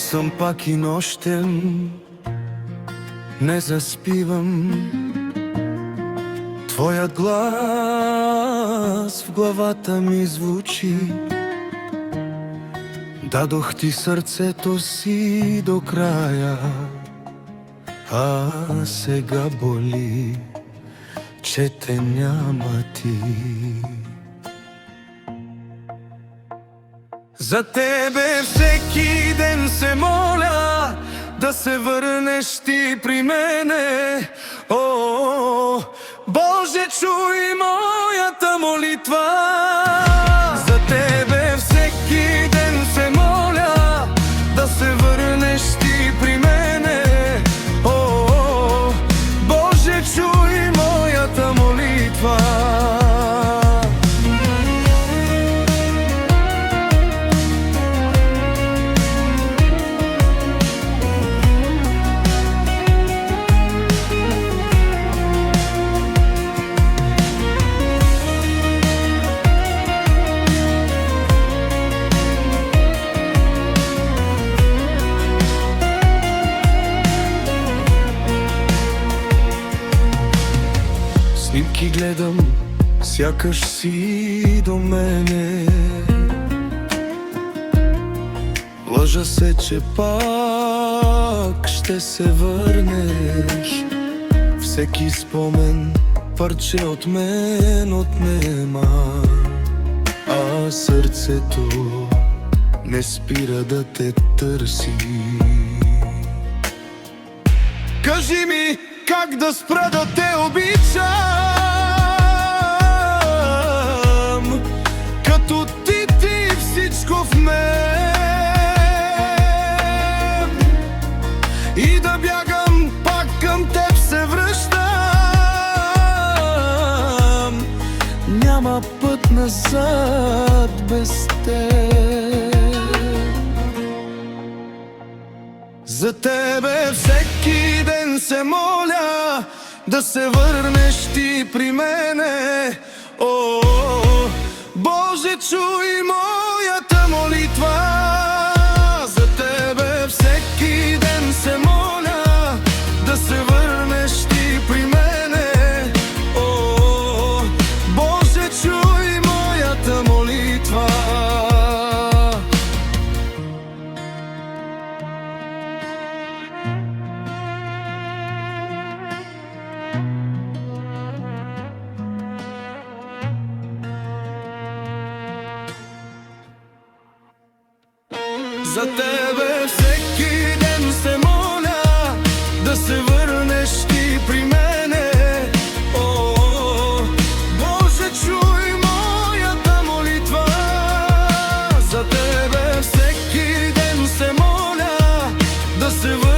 съм пак и нощем, не заспивам. Твоят глас в главата ми звучи. Дадох ти сърцето си до края, а сега боли, че те няма ти. За тебе всеки ден се моля да се върнеш ти при мене. О, Боже, чуй моята молитва. За тебе всеки ден се моля да се върнеш ти при мене. О, Боже, чуй моята молитва. Снимки гледам, сякаш си до мене. Лъжа се, че пак ще се върнеш. Всеки спомен парче от мен отнема, а сърцето не спира да те търси. Кажи ми, как да спра да те обичам, като ти всичко в мен, и да бягам пак към теб се връщам. Няма път назад без теб. За тебе всеки ден се моля да се върнеш ти при мене. О, Боже, чуй моята молитва. За тебе всеки ден се моля да се върнеш ти при мене. О, Боже, чуй моята молитва. За тебе всеки ден се моля да се върнеш ти при мене. О, Боже, чуй моята молитва. За тебе всеки ден се моля да се върнеш